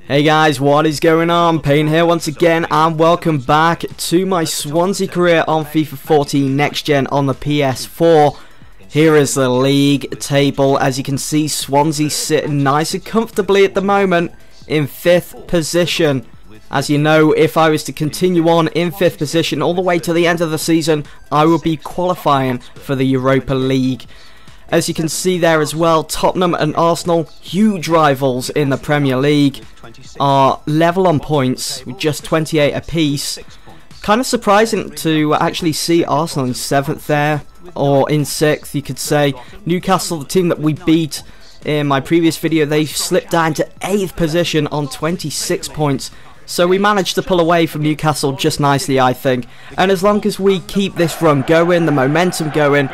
Hey guys, what is going on? Payne here once again, and welcome back to my Swansea career on FIFA 14 Next Gen on the PS4. Here is the league table. As you can see, Swansea sitting nice and comfortably at the moment in 5th position. As you know, if I was to continue on in 5th position all the way to the end of the season, I will be qualifying for the Europa League. As you can see there as well, Tottenham and Arsenal, huge rivals in the Premier League, are level on points with just 28 apiece. Kind of surprising to actually see Arsenal in 7th there, or in 6th you could say. Newcastle, the team that we beat in my previous video, they slipped down to 8th position on 26 points. So we managed to pull away from Newcastle just nicely, I think. And as long as we keep this run going, the momentum going,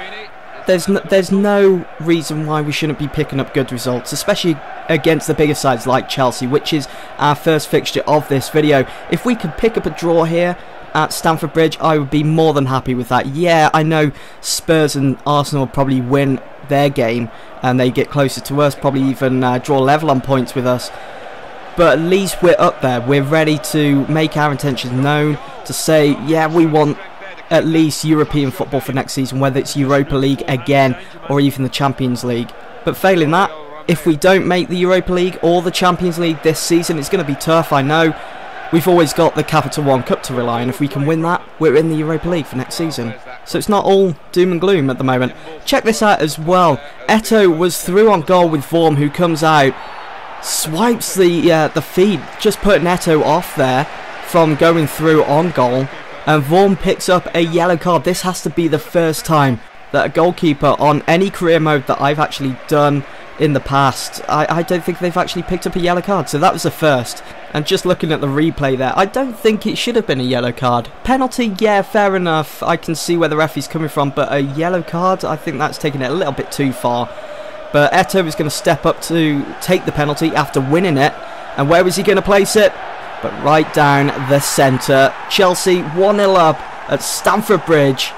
there's no reason why we shouldn't be picking up good results, especially against the bigger sides like Chelsea, which is our first fixture of this video. If we could pick up a draw here at Stamford Bridge, I would be more than happy with that. Yeah, I know Spurs and Arsenal will probably win their game and they get closer to us, probably even draw level on points with us. But at least we're up there. We're ready to make our intentions known, to say, yeah, we want at least European football for next season, whether it's Europa League again or even the Champions League. But failing that, if we don't make the Europa League or the Champions League this season, it's going to be tough, I know. We've always got the Capital One Cup to rely on. If we can win that, we're in the Europa League for next season. So it's not all doom and gloom at the moment. Check this out as well. Eto'o was through on goal with Vorm, who comes out, swipes the feed, just putting Eto'o off there from going through on goal. And Vorm picks up a yellow card. This has to be the first time that a goalkeeper on any career mode that I've actually done in the past, I don't think they've actually picked up a yellow card. So that was the first. And just looking at the replay there, I don't think it should have been a yellow card. Penalty, yeah, fair enough. I can see where the referee's coming from. But a yellow card, I think that's taking it a little bit too far. But Eto'o is going to step up to take the penalty after winning it. And where was he going to place it? But right down the centre. Chelsea 1-0 up at Stamford Bridge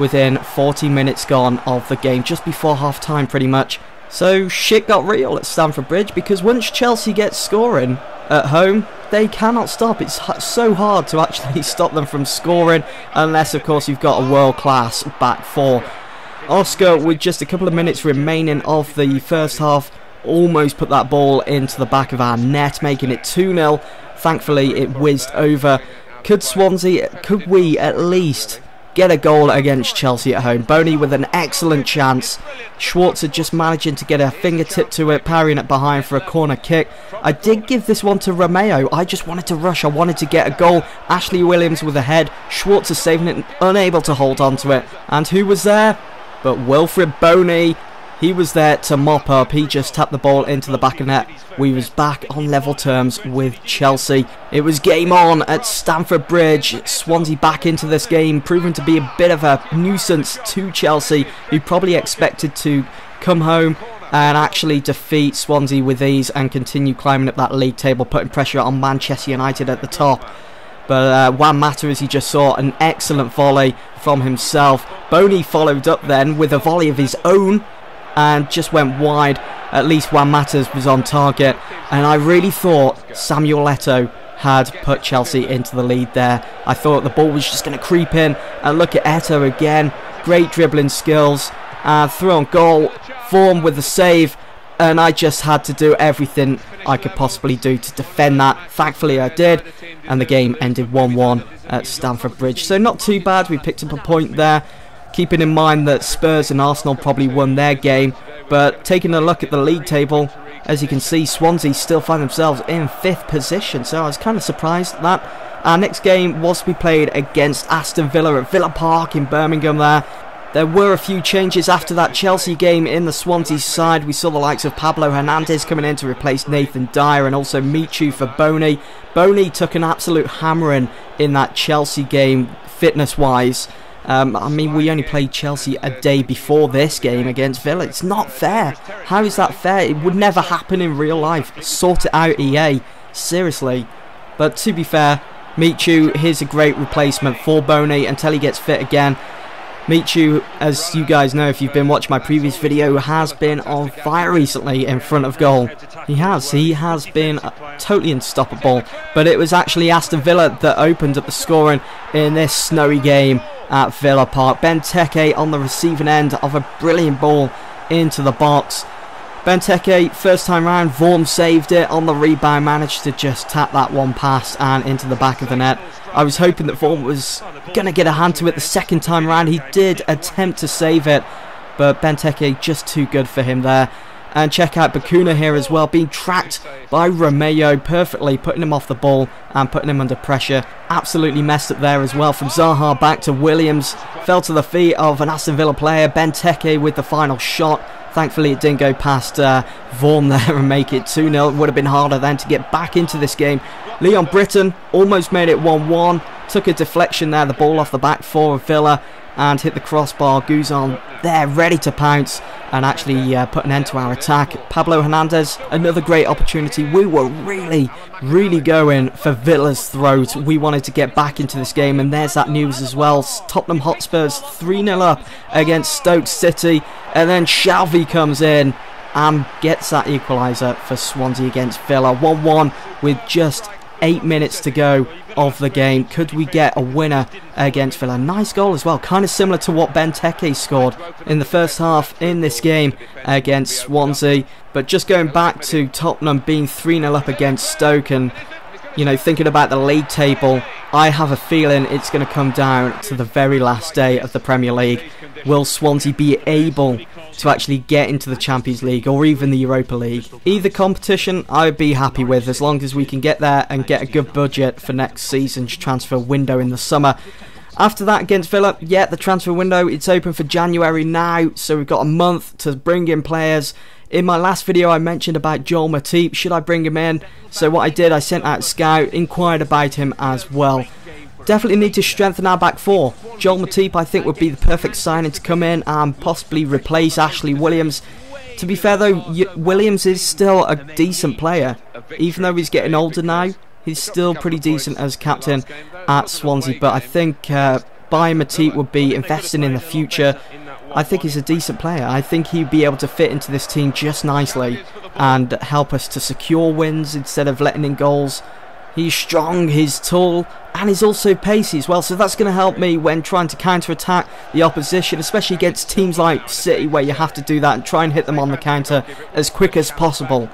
within 40 minutes gone of the game, just before half time pretty much. So shit got real at Stamford Bridge, because once Chelsea gets scoring at home, they cannot stop. It's so hard to actually stop them from scoring, unless of course you've got a world-class back four. Oscar, with just a couple of minutes remaining of the first half, almost put that ball into the back of our net, making it 2-0. Thankfully, it whizzed over. Could we at least get a goal against Chelsea at home? Boney with an excellent chance. Schwarzer just managing to get a fingertip to it, parrying it behind for a corner kick. I did give this one to Romeo. I just wanted to rush. I wanted to get a goal. Ashley Williams with a head. Schwarzer saving it, unable to hold on to it. And who was there? But Wilfried Boney. He was there to mop up. He just tapped the ball into the back of net. We was back on level terms with Chelsea. It was game on at Stamford Bridge. Swansea back into this game, proving to be a bit of a nuisance to Chelsea, who probably expected to come home and actually defeat Swansea with ease and continue climbing up that league table, putting pressure on Manchester United at the top. But Juan Mata, as you just saw, an excellent volley from himself. Boney followed up then with a volley of his own, and just went wide. At least Juan Mata was on target, and I really thought Samuel Eto'o had put Chelsea into the lead there. I thought the ball was just going to creep in, and look at Eto'o again, great dribbling skills, through on goal, Vorm with the save, and I just had to do everything I could possibly do to defend that. Thankfully I did, and the game ended 1-1 at Stamford Bridge. So not too bad, we picked up a point there. Keeping in mind that Spurs and Arsenal probably won their game. But taking a look at the league table, as you can see, Swansea still find themselves in 5th position. So I was kind of surprised at that. Our next game was to be played against Aston Villa at Villa Park in Birmingham there. There were a few changes after that Chelsea game in the Swansea side. We saw the likes of Pablo Hernandez coming in to replace Nathan Dyer, and also Michu for Boney. Boney took an absolute hammering in that Chelsea game, fitness-wise. I mean, we only played Chelsea a day before this game against Villa. It's not fair. How is that fair? It would never happen in real life. Sort it out, EA. Seriously. But to be fair, Michu, here's a great replacement for Boney until he gets fit again. Michu, as you guys know if you've been watching my previous video, has been on fire recently in front of goal. He has been totally unstoppable, but it was actually Aston Villa that opened up the scoring in this snowy game at Villa Park. Benteke on the receiving end of a brilliant ball into the box. Benteke, first time round, Vaughan saved it on the rebound, managed to just tap that one past and into the back of the net. I was hoping that Vaughan was going to get a hand to it the second time round. He did attempt to save it, but Benteke just too good for him there. And check out Bakuna here as well, being tracked by Romeo perfectly, putting him off the ball and putting him under pressure. Absolutely messed up there as well. From Zaha back to Williams, fell to the feet of an Aston Villa player. Benteke with the final shot. Thankfully it didn't go past Vaughan there and make it 2-0. It would have been harder then to get back into this game. Leon Britton almost made it 1-1. Took a deflection there, the ball off the back four of Villa, and hit the crossbar. Guzan there ready to pounce and actually put an end to our attack. Pablo Hernandez, another great opportunity. We were really going for Villa's throat. We wanted to get back into this game, and there's that news as well. Tottenham Hotspurs 3-0 up against Stoke City, and then Shalvey comes in and gets that equaliser for Swansea against Villa. 1-1 with just 8 minutes to go of the game. Could we get a winner against Villa? Nice goal as well, kind of similar to what Benteke scored in the first half in this game against Swansea. But just going back to Tottenham being 3-0 up against Stoke, and you know, thinking about the league table, I have a feeling it's going to come down to the very last day of the Premier League. Will Swansea be able to actually get into the Champions League or even the Europa League? Either competition I would be happy with, as long as we can get there and get a good budget for next season's transfer window in the summer. After that against Villa, yeah, the transfer window, it's open for January now, so we've got a month to bring in players. In my last video I mentioned about Joel Matip, should I bring him in? So what I did, I sent out a scout, inquired about him as well. Definitely need to strengthen our back four. Joel Matip I think would be the perfect signing to come in and possibly replace Ashley Williams. To be fair though, Williams is still a decent player. Even though he's getting older now, he's still pretty decent as captain at Swansea. But I think buying Matip would be investing in the future. I think he's a decent player. I think he'd be able to fit into this team just nicely and help us to secure wins instead of letting in goals. He's strong, he's tall, and he's also pacey as well, so that's going to help me when trying to counter-attack the opposition, especially against teams like City, where you have to do that and try and hit them on the counter as quick as possible.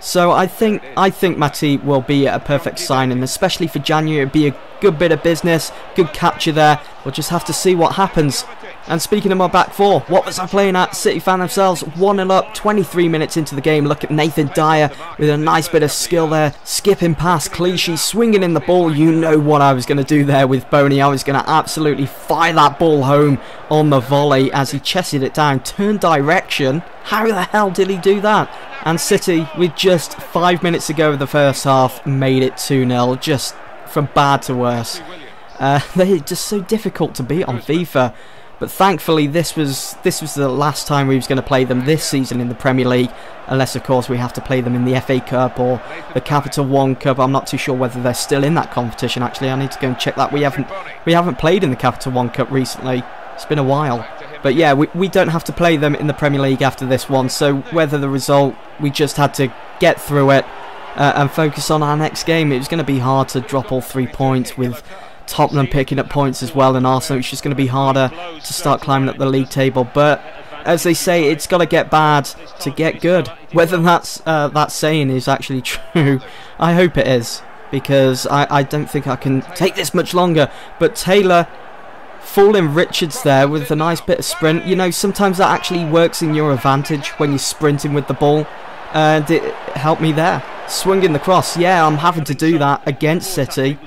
So I think Matip will be a perfect signing, especially for January. It'd be a good bit of business, good capture there. We'll just have to see what happens. And speaking of my back four, what was I playing at? City fan themselves, 1-0 up, 23 minutes into the game. Look at Nathan Dyer with a nice bit of skill there. Skipping past Clichy, swinging in the ball. You know what I was going to do there with Boney. I was going to absolutely fire that ball home on the volley as he chested it down. Turned direction. How the hell did he do that? And City, with just 5 minutes to go of the first half, made it 2-0. Just from bad to worse. They're just so difficult to beat on FIFA. But thankfully this was the last time we was going to play them this season in the Premier League, unless of course we have to play them in the FA Cup or the Capital One Cup. I'm not too sure whether they're still in that competition actually. I need to go and check that. We haven't played in the Capital One Cup recently. It's been a while. But yeah, we don't have to play them in the Premier League after this one, so whether the result, we just had to get through it and focus on our next game. It was going to be hard to drop all 3 points with Tottenham picking up points as well, and Arsenal. It's just going to be harder to start climbing up the league table. But as they say, it's got to get bad to get good. Whether that saying is actually true, I hope it is, because I don't think I can take this much longer. But Taylor fooling Richards there with a nice bit of sprint. You know, sometimes that actually works in your advantage when you're sprinting with the ball, and it helped me there. Swinging the cross, yeah, I'm having to do that against City,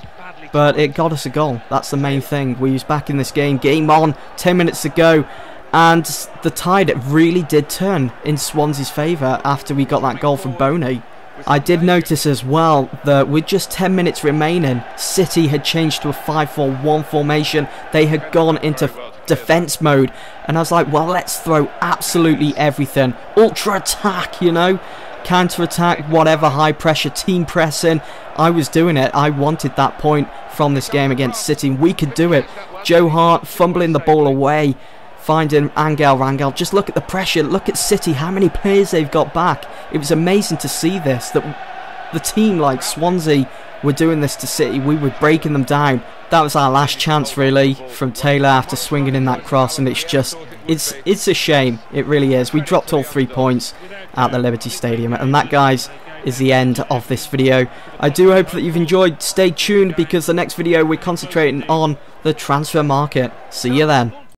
but it got us a goal. That's the main thing. We was back in this game. Game on, 10 minutes to go, and the tide really did turn in Swansea's favour after we got that goal from Boney. I did notice as well that with just 10 minutes remaining, City had changed to a 5-4-1 formation. They had gone into defence mode, and I was like, well, let's throw absolutely everything. Ultra attack, you know. counter-attack, whatever, high pressure, team pressing. I was doing it. I wanted that point from this game against City. We could do it. Joe Hart fumbling the ball away, finding Angel Rangel. Just look at the pressure. Look at City, how many players they've got back. It was amazing to see this, that the team like Swansea were doing this to City. We were breaking them down. That was our last chance, really, from Taylor after swinging in that cross, and it's just, it's a shame. It really is. We dropped all 3 points at the Liberty Stadium, and that, guys, is the end of this video. I do hope that you've enjoyed. Stay tuned, because the next video we're concentrating on the transfer market. See you then.